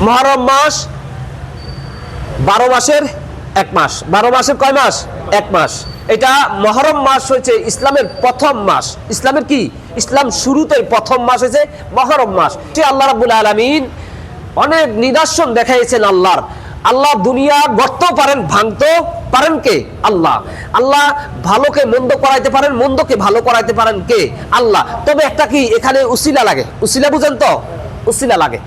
মুহররম মাস 12 মাসের এক মাস। 12 মাসের কয় মাস? এক মাস। এটা মুহররম মাস হচ্ছে ইসলামের প্রথম মাস। ইসলামের কি? ইসলাম শুরুতে প্রথম মাস হচ্ছে মুহররম মাস। সে আল্লাহ রাব্বুল আলামিন অনেক নিদর্শন দেখাইছেন আল্লাহর। আল্লাহ দুনিয়া গড়তেও পারেন, ভাঙতেও পারেন কে? আল্লাহ। আল্লাহ ভালোকে মন্দ করাইতে পারেন, মন্দকে ভালো করাইতে পারেন কে? আল্লাহ। তবে একটা কি এখানে উসিলা লাগে। উসিলা বুঝেন তো? উসিলা লাগে।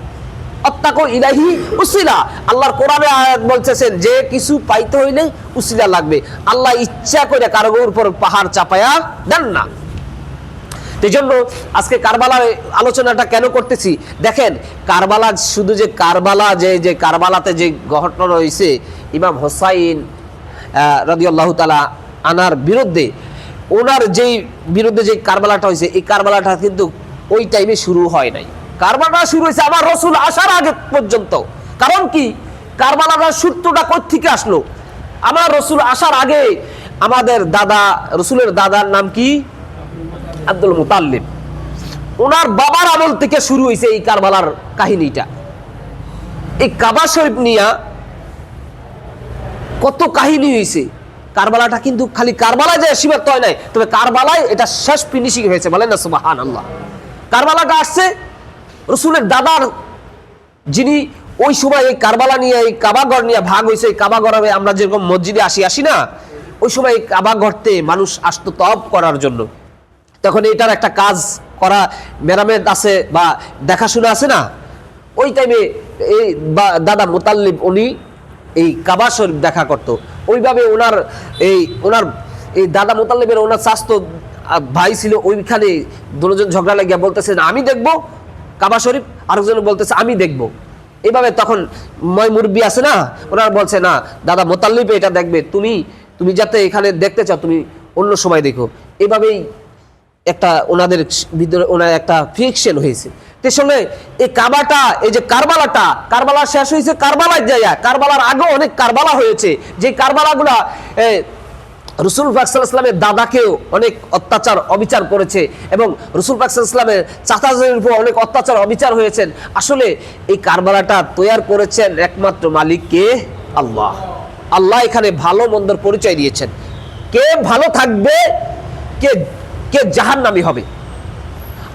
অত্তাকু ইলাহি উসিলা। আল্লাহর কোরআনে আয়াত বলতেছেন যে কিছু পাইতে হইলে উসিলা লাগবে। আল্লাহ ইচ্ছা করে কারো উপর পাহাড় চাপায়া দেন না। এই জন্য আজকে কারবালার আলোচনাটা কেন করতেছি দেখেন, কারবালা শুধু যে কারবালা যে কারবালাতে যে ঘটনা রয়েছে ইমাম হোসাইন রাদিয়াল্লাহু তাআলা আনার বিরুদ্ধে, ওনার যেই বিরুদ্ধে যে কারবালাটা হয়েছে, এই কারবালাটা কিন্তু ওই টাইমে শুরু হয় নাই। কারবালাটা শুরু হয়েছে আমার রসুল আসার আগে পর্যন্ত। কারণ কি? কারবালাটার সূত্রটা কোথা থেকে আসলো? আমার রসুল আসার আগে আমাদের দাদা, রসুলের দাদার নাম কি? আব্দুল মুতাল্লিব। ওনার বাবার আমল থেকে শুরু হয়েছে এই কারবালার কাহিনীটা। এই কাবা শরীফ নিয়া কত কাহিনী হয়েছে। কারবালাটা কিন্তু খালি কারবালায় যে সীমাবদ্ধ হয় নাই, তবে কারবালায় এটা শেষ ফিনিশিং হয়েছে। বলেন না সুবহানাল্লাহ। কারবালাটা আসছে রসুলের দাদার, যিনি ওই সময় এই কারবালা নিয়ে, এই কাবাগর নিয়ে ভাগ হয়েছে। এই কাবাগরে আমরা যেরকম মসজিদে আসি না, ওই সময় এই কাবাগরতে মানুষ আসতো তওয়াফ করার জন্য। তখন এটার একটা কাজ করা মেরামত আছে বা দেখাশোনা আছে না, ওই টাইমে এই দাদা মুতাল্লিব উনি এই কাবা শরীফ দেখা করতো। ওইভাবে ওনার এই দাদা মুতাল্লিবের ওনার স্বাস্থ্য ভাই ছিল, ওইখানে দুজন ঝগড়া লাগিয়া বলতেছে আমি দেখবো কাবা শরীফ, আরেকজন বলতেছে আমি দেখবো। এইভাবে তখন মুরব্বি আছে না, ওনারা বলছে না দাদা মুতাল্লিব এটা দেখবে, তুমি যাতে এখানে দেখতে চাও তুমি অন্য সময় দেখো। এইভাবেই একটা ওনাদের ভিতরে ওনার একটা ফিকশন হয়েছে। তেসলে এই কাবাটা, এই যে কারবালা শেষ হয়েছে কারবালার জায়গা। কারবালার আগেও অনেক কারবালা হয়েছে, যে কারবালাগুলা রসুল পাক সাল্লাল্লাহু আলাইহি ওয়াসাল্লামের দাদাকেও অনেক অত্যাচার অবিচার করেছে, এবং রসুল পাক সাল্লাল্লাহু আলাইহি ওয়াসাল্লামের চাচাদের উপর অনেক অত্যাচার অবিচার হয়েছেন। আসলে এই কারবালাটা তৈরি করেছেন একমাত্র মালিক কে? আল্লাহ। আল্লাহ এখানে ভালো মন্দর পরিচয় দিয়েছেন। কে ভালো থাকবে, কে জাহান্নামী হবে।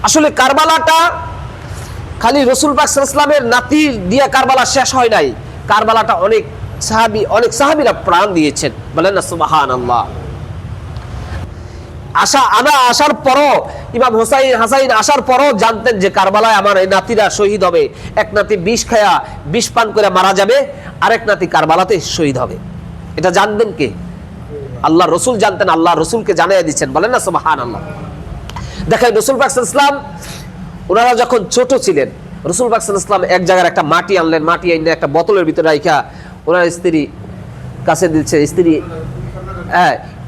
আসলে কারবালাটা খালি রসুল পাক সাল্লাল্লাহু আলাইহি ওয়াসাল্লামের নাতি দিয়ে কারবালা শেষ হয় নাই। কারবালাটা অনেক সাহাবীরা প্রাণ দিয়েছেন। বলেন না সুবহানাল্লাহ। আসার পরও ইমাম হাসাইন আসার পরও জানতেন যে কারবালায় আমার এই নাতিরা শহীদ হবে। এক নাতি বিষ পান করে মারা যাবে, আরেক নাতি কারবালাতে শহীদ হবে। এটা জানতেন কে? আল্লাহ রসুল জানতেন, আল্লাহ রসুলকে জানিয়ে দিচ্ছেন। বলেন না সুবহানাল্লাহ। দেখেন রসুল পাক সাল্লাল্লাহু আলাইহি ওয়াসাল্লাম ওনারা যখন ছোট ছিলেন, রসুল পাক সাল্লাল্লাহু আলাইহি ওয়াসাল্লাম এক জায়গায় একটা মাটি আনলেন, মাটি এনে একটা বোতলের ভিতরে রাখা ওনার স্ত্রী কাছে দিচ্ছে। স্ত্রী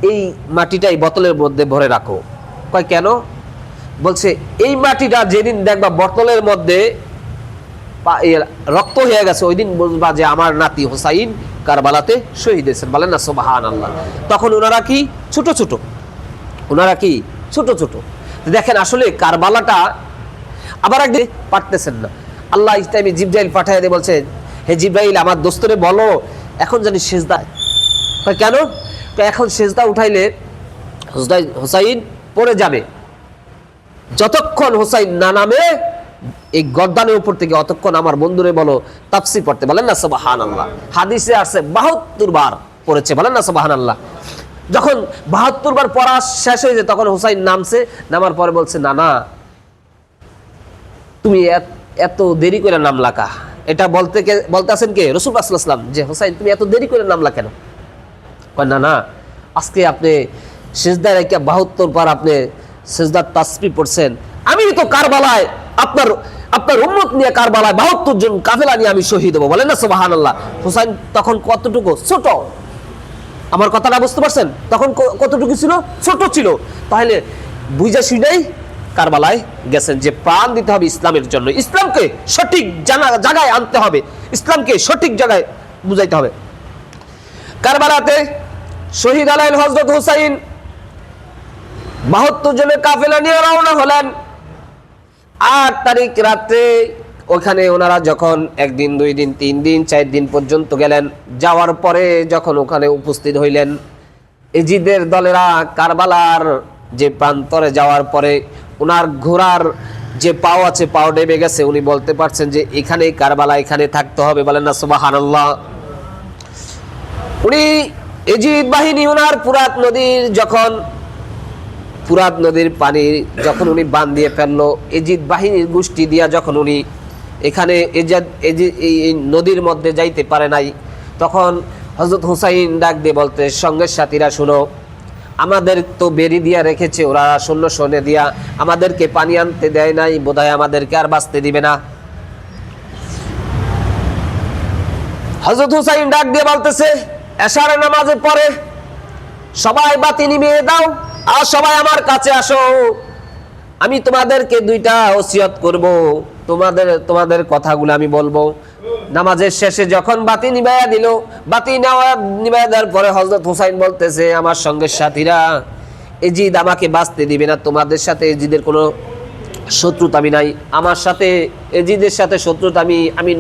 এই মাটিটা এই বোতলের মধ্যে ভরে রাখো। কয় কেন? বলছে এই মাটিটা যেদিন দেখবা বোতলের মধ্যে রক্ত হয়ে গেছে, ওই দিন বুঝবা যে আমার নাতি হোসাইন কারবালাতে শহীদ হয়েছেন। বলেন না সুবহানাল্লাহ। তখন ওনারা কি ছোট ছোট। দেখেন আসলে কারবালাটা আবার একদিন পারতেছেন না। আল্লাহ এই টাইমে জিবরাইল পাঠায় দিয়ে বলছেন, হে জিবরাইল আমার দোস্তরে বলো এখন জানি সেজদা। কেন? এখন সেজদা উঠাইলে হোসাইন পড়ে যাবে। যতক্ষণ হোসাইন না নামে এই গর্দানের উপর থেকে, অতক্ষণ আমার বন্ধুরে বলো তাফসীর পড়তে। বলেন না সুবহানাল্লাহ। হাদিসে আছে 72 বার পড়েছে। বলেন না সুবহানাল্লাহ। যখন 72 বার পড়া শেষ হয়ে যায়, তখন হোসাইন নামছে। নামার পরে বলছে না তুমি এত দেরি করে নামলা কা? এটা বলতে আছেন কে? রাসূল সাল্লাল্লাহু আলাইহি ওয়াসাল্লাম, যে হোসাইন তুমি এত দেরি করে নামলা কেন? কয় না আজকে আপনি সিজদায় রেখে 72 বার আপনি সিজদার তাসবিহ পড়ছেন। আমি তো কারবালায় আপনার উম্মত নিয়ে কারবালায় 72 জন কাফেলা নিয়ে আমি শহীদ হব। বলেন না সুবহানাল্লাহ। হোসাইন তখন কতটুকু ছোট, আমার কথাটা বুঝতে পারছেন? তখন কতটুকু ছিল? ছোট ছিল। তাহলে বুঝা শুনেই কারবালায় গেছেন যে প্রাণ দিতে হবে ইসলামের জন্য, ইসলামকে সঠিক জায়গায় আনতে হবে, ইসলামকে সঠিক জায়গায় বুঝাইতে হবে। কারবালাতে শহীদ আলাইল হযরত হুসাইন 72 জনের কাফেলা নিয়ে রওনা হলেন। 8 তারিখ রাতে ওখানে ওনারা যখন 1 দিন 2 দিন 3 দিন 4 দিন পর্যন্ত গেলেন, যাওয়ার পরে যখন ওখানে উপস্থিত হইলেন, এজিদের দলেরা কারবালার যে প্রান্তরে যাওয়ার পরে ওনার ঘোড়ার যে পাও আছে, পাও ডেবে গেছে, উনি বলতে পারছেন যে এখানেই কারবালা, এখানে থাকতে হবে, বলেন না সুবহানাল্লাহ। উনি এজিদ বাহিনী ওনার ফুরাত নদীর পানি যখন উনি বান দিয়ে ফেললো, এজিদ বাহিনীর গোষ্ঠী দিয়া যখন উনি এখানে এই নদীর মধ্যে যাইতে পারে নাই, তখন হযরত হুসাইন ডাক দিয়ে বলতে, সঙ্গের সাথীরা শুনো, আমাদের তো বেরি দিয়া রেখেছে ওরা, সৈন্য দিয়া আমাদেরকে পানি আনতে দেয় নাই, বোধহয় আমাদেরকে আর বাঁচতে দিবে না। হযরত হুসাইন ডাক দিয়ে বলতেছে, এশারের নামাজের পরে সবাই বাতি নিভিয়ে দাও আর সবাই আমার কাছে আসো, আমি তোমাদেরকে 2টা ওসিয়ত করব, তোমাদের কথাগুলো আমি বলবো। নামাজের শেষে যখন বাতি নিভাইয়া দিল, বাতি নিভাইয়া দেওয়ার পরে হযরত হুসাইন বলতেছে, আমার সঙ্গে সাথীরা, এজিদ আমাকে বাঁচতে দিবে না, তোমাদের সাথে এজিদের কোনো শত্রুতা আমি নাই, আমার সাথে এজিদের সাথে শত্রুতা, আমি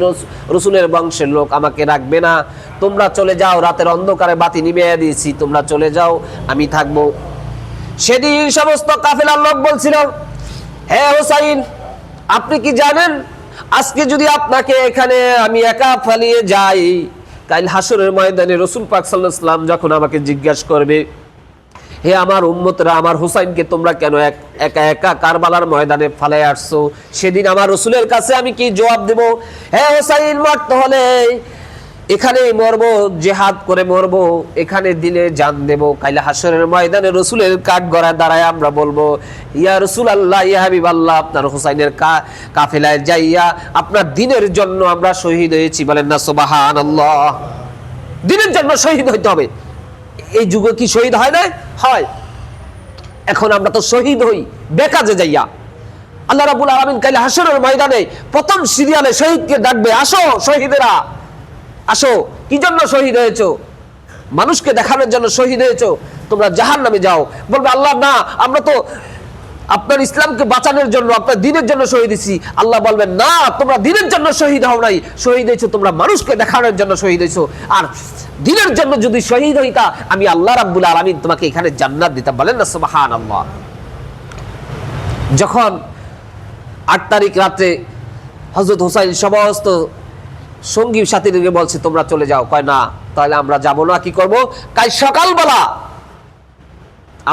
রসুলের বংশের লোক, আমাকে রাখবে না, তোমরা চলে যাও, রাতের অন্ধকারে বাতি নিভিয়ে দিয়েছি, তোমরা চলে যাও, আমি থাকবো। সেদিন সমস্ত কাফেলার লোক বলছিল, হে হুসাইন, আপনি কি জানেন আজকে যদি আপনাকে এখানে আমি একা ফেলিয়ে যাই, কাল হাসরের ময়দানে রাসূল পাক সাল্লাল্লাহু আলাইহি ওয়াসাল্লাম যখন আমাকে জিজ্ঞাসা করবে, হে আমার উম্মতরা, আমার হুসাইনকে তোমরা কেন একা একা কারবালার ময়দানে ফেলে আসছো, সেদিন আমার রাসূলের কাছে আমি কি জবাব দেব? হে হুসাইন, মরতে হলে এখানেই মরবো, জিহাদ করে মরবো, এখানে দিলে জান দেব। কাইলে হাসরের ময়দানে রাসূলের কাঠগড়ায় দাঁড়ায় আমরা বলবো, ইয়া রাসূলুল্লাহ, ইয়া হাবিবাল্লাহ, আপনার হুসাইনের কাফেলায় যাইয়া আপনার দ্বীনের জন্য আমরা শহীদ হয়েছি, বলেন না সুবহানাল্লাহ। দ্বীনের জন্য শহীদ হইতে হবে। এই যুগে কি শহীদ হয় না? হয়। এখন আমরা তো শহীদ হই বেকাজে যাইয়া। আল্লাহ রাব্বুল আলামিন কাইলে হাসরের ময়দানে প্রথম সিরিয়ালে শহীদকে ডাকবে, আসো শহীদেরা, আসো। কি জন্য শহীদ হয়েছো? মানুষকে দেখানোর জন্য শহীদ হয়েছো, তোমরা জাহান্নামে যাও। বলবে, আল্লাহ না, আমরা তো আপনার ইসলামকে বাঁচানোর জন্য, আপনার দ্বীনের জন্য শহীদ হয়েছি। আল্লাহ বলবেন, না, তোমরা দ্বীনের জন্য শহীদ হও নাই, শহীদ হয়েছো তোমরা মানুষকে দেখানোর জন্য শহীদ হয়েছো। আর দ্বীনের জন্য যদি শহীদ হইতা, আমি আল্লাহ রাব্বুল আলামিন তোমাকে এখানে জান্নাত দিতাম, বলেন না সুবহানাল্লাহ। যখন 8 তারিখ রাতে হযরত হুসাইন সমস্ত সঙ্গী সাথীদেরকে বলছে, তোমরা চলে যাও। কয়, না, তাহলে আমরা যাব না। কি করব? কাল সকালবেলা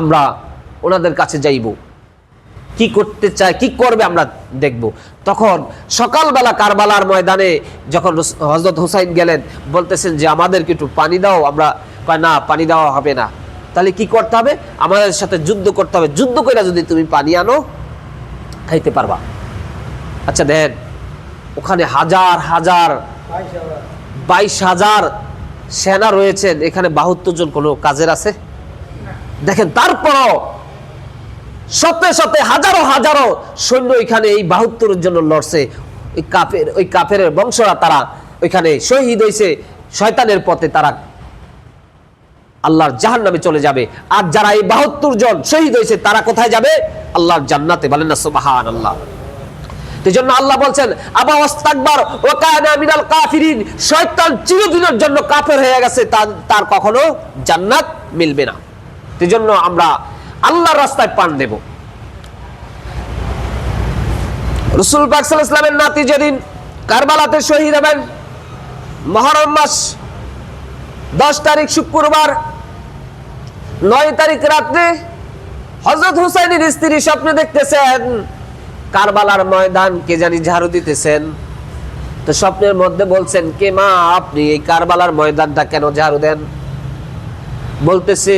আমরা ওনাদের কাছে যাইব, কি করতে চায়, কি করবে আমরা দেখব। তখন সকালবেলা কারবালার ময়দানে যখন হযরত হুসাইন গেলেন, বলতেছেন যে আমাদেরকে একটু পানি দাও। আমরা কয়, না, পানি দেওয়া হবে না। তাহলে কি করতে হবে? আমাদের সাথে যুদ্ধ করতে হবে, যুদ্ধ করে যদি তুমি পানি আনো খাইতে পারবা। আচ্ছা দেখেন, ওখানে হাজার হাজার 22,000 সেনা রয়েছেন, এখানে 72 জন কোনো কাজের আছে? দেখেন, তারপরও শতে শতে হাজারো হাজারো সৈন্য এখানে এই 72 জন্য লড়ছে। ওই কাফের বংশরা তারা ওইখানে শহীদ হয়েছে, শয়তানের পথে তারা আল্লাহর জাহান্নামে চলে যাবে। আর যারা এই 72 জন শহীদ হয়েছে, তারা কোথায় যাবে? আল্লাহর জান্নাতে, বলেন না সুবহানাল্লাহ। এজন্য আল্লাহ বলছেন, আবা ওয়াস্তাকবার ওয়া কানা মিনাল কাফিরিন, শয়তান চিরদিনের জন্য কাফের হয়ে গেছে, তার কখনো জান্নাত মিলবে না। এজন্য আমরা আল্লাহর রাস্তায় প্রাণ দেব। রাসূল পাক সাল্লাল্লাহু আলাইহি ওয়াসাল্লামের নাতি যেদিন কারবালাতে শহীদ হবেন, মুহররম মাস 10 তারিখ শুক্রবার, 9 তারিখ রাতে হযরত হুসাইনের স্ত্রী স্বপ্নে দেখতেছেন কারবালার ময়দান কে জানি ঝাড়ু দিতেছেন। তো স্বপ্নের মধ্যে বলছেন, কে মা, আপনি এই কারবালার ময়দানটা কেন ঝাড়ু দেন? বলতেছে,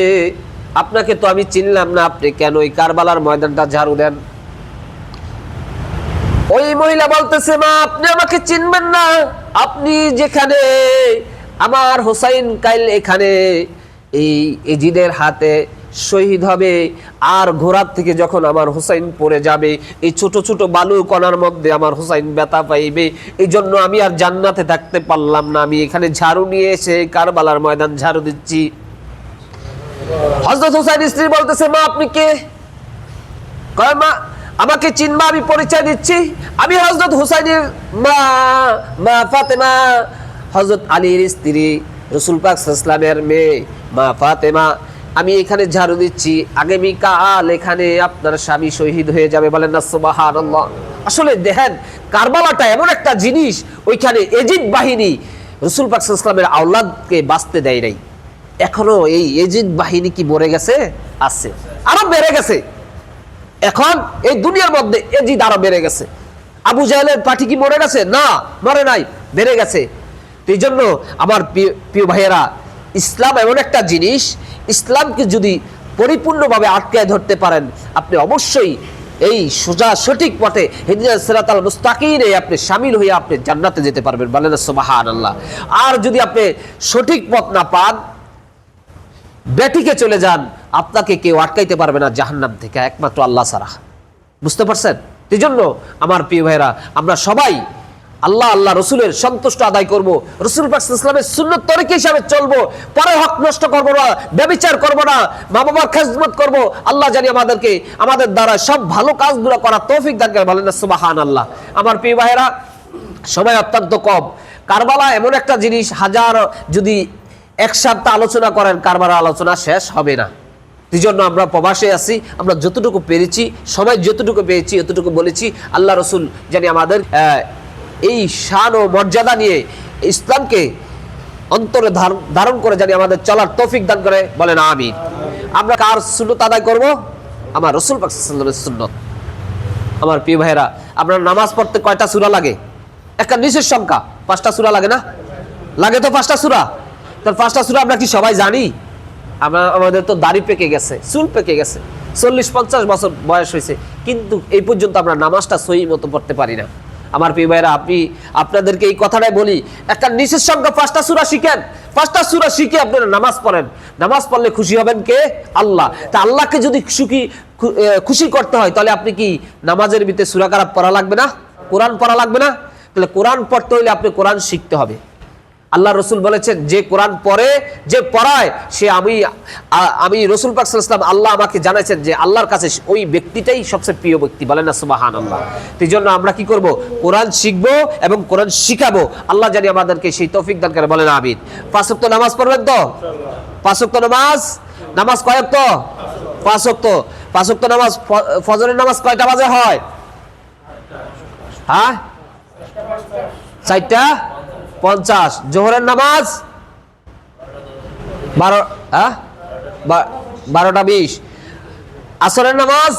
আপনাকে তো আমি চিনলাম না, আপনি কেন এই কারবালার ময়দানটা ঝাড়ু দেন? ওই মহিলা বলতেছে, মা, আপনি আমাকে চিনবেন না, আপনি যেখানে আমার হুসাইন কাইল এখানে এই এজিদের হাতে শহীদ হবে, আর ঘোড়ার থেকে যখন আমার হুসাইন পড়ে যাবে, এই ছোট ছোট বালু কণার মধ্যে আমার হুসাইন ব্যথা পাইবে, এই জন্য আমি আর জান্নাতে থাকতে পারলাম না, আমি এখানে ঝাড়ু নিয়ে এসে কারবালার ময়দান ঝাড়ু দিচ্ছি। হযরত হুসাইন স্ত্রী বলতেছে, মা, আপনি কে? কয়, মা, আমাকে চিনবা, আমি পরিচয় দিচ্ছি, আমি হযরত হুসাইনের মা, মা ফাতেমা, হযরত আলীর স্ত্রী, রাসূল পাক সাল্লাল্লাহু আলাইহি ওয়াসাল্লামের মেয়ে মা ফাতেমা। আমি এখানে ঝাড়ু দিচ্ছি, আগামীকাল এখানে আপনার স্বামী শহীদ হয়ে যাবে, বলেন না সুবহানাল্লাহ। আসলে দেখেন কারবালাটা এমন একটা জিনিস, ওইখানে এজিদ বাহিনী রাসূল পাক সাল্লাল্লাহু আলাইহি ওয়াসাল্লামের আওলাদকে বাঁচতে দেয় নাই। এখনো এই এজিদ বাহিনী কি মরে গেছে? আছে, আরো বেড়ে গেছে। এখন এই দুনিয়ার মধ্যে এজিদ আরো বেড়ে গেছে। আবু জাহেলের পার্টি কি মরে গেছে? না, মরে নাই, বেড়ে গেছে। এই জন্য আমার প্রিয় ভাইয়েরা, ইসলাম এমন একটা জিনিস, ইসলামকে যদি পরিপূর্ণভাবে আটকায় ধরতে পারেন, আপনি অবশ্যই এই সোজা সঠিক পথে হিদিনাস সিরাতাল মুস্তাকিমে আপনি শামিল হয়ে আপনি জান্নাতে যেতে পারবেন, বলেন সুবহানাল্লাহ। আর যদি আপনি সঠিক পথ না পান, বেঠিকে চলে যান, আপনাকে কেউ আটকাইতে পারবে না জাহান্নাম থেকে, একমাত্র আল্লাহ ছাড়া। বুঝতে পারছেন? এই জন্য আমার প্রিয় ভাইরা, আমরা সবাই আল্লাহ আল্লাহ রসুলের সন্তুষ্ট আদায় করব, রসুল পাক সাল্লাল্লাহু আলাইহি ওয়াসাল্লামের সুন্নত তরিকা হিসাবে চলবো, পরের হক নষ্ট করবো না, ব্যভিচার করবো না, মা বাবার খেদমত করবো। আল্লাহ জানি আমাদেরকে আমাদের দ্বারা সব ভালো কাজগুলো করার তৌফিক দান করেন, বলেন না সুবহানাল্লাহ। আমার প্রিয় ভাইরা, সময় অত্যন্ত কম। কারবালা এমন একটা জিনিস, হাজার যদি এক সপ্তাহ আলোচনা করেন, কারবালার আলোচনা শেষ হবে না। এই জন্য আমরা প্রবাসে আছি, আমরা যতটুকু পেরেছি, সময় যতটুকু পেয়েছি এতটুকু বলেছি। আল্লাহ রসুল জানি আমাদের এই শান ও মর্যাদা নিয়ে ইসলামকে অন্তরে ধারণ করে জানি আমাদের চলার তৌফিক দান করে, বলেন আমিন। আমরা কার সুন্নত আদায় করব? আমার রাসূল পাক সাল্লাল্লাহু আলাইহি ওয়াসাল্লামের সুন্নত। আমার প্রিয় ভাইরা, আপনার নামাজ পড়তে কয়টা সূরা লাগে? একটা নিশ্চিত সংখ্যা, 5টা সূরা লাগে না? লাগে তো 5টা সূরা। তার 5টা সূরা আমরা কি সবাই জানি? আমাদের তো দাড়ি পেকে গেছে, চুল পেকে গেছে, 40-50 বছর বয়স হয়েছে, কিন্তু এই পর্যন্ত আমরা নামাজটা সহি মতো পড়তে পারি না। আমার প্রিয় ভাইরা, আপনাদেরকে এই কথাটাই বলি, একটা নিশ্চিত সংখ্যা 5টা সূরা শিখেন, 5টা সূরা শিখে আপনারা নামাজ পড়েন। নামাজ পড়লে খুশি হবেন কে? আল্লাহ। তা আল্লাহকে যদি খুশি করতে হয়, তাহলে আপনি কি নামাজের ভিতরে সূরা কারাব পড়া লাগবে না? কোরআন পড়া লাগবে না? তাহলে কোরআন পড়তে হইলে আপনি কোরআন শিখতে হবে। আল্লাহ রসুল বলেছেন, যে কোরআন পড়ে, যে পড়ায়, সে আমি রসুল পাক সাল্লাল্লাহু আলাইহি ওয়াসাল্লাম, আল্লাহ আমাকে জানাইছেন যে আল্লাহর কাছে ওই ব্যক্তিটাই সবচেয়ে প্রিয় ব্যক্তি, বলেন না সুবহানাল্লাহ। এই জন্য আমরা কি করব? কোরআন শিখবো এবং কোরআন শিখাবো। আল্লাহ জানি আমাদেরকে সেই তৌফিক দান করে, বলেন আমিন। 5 ওয়াক্ত নামাজ পড়বেন তো? 5 ওয়াক্ত নামাজ কয় ওয়াক্ত? 5 ওয়াক্ত। 5 ওয়াক্ত নামাজ, ফজরের নামাজ কয়টা বাজে হয়? হ্যাঁ, 4:50। জোহরের নামাজ 12:20। আসরের নামাজ,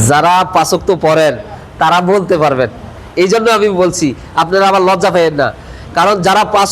যারা 5 ওয়াক্ত পড়েন তারা বলতে পারবেন। এই জন্য আমি বলছি, আপনারা আবার লজ্জা পেয়েন না, কারণ যারা 5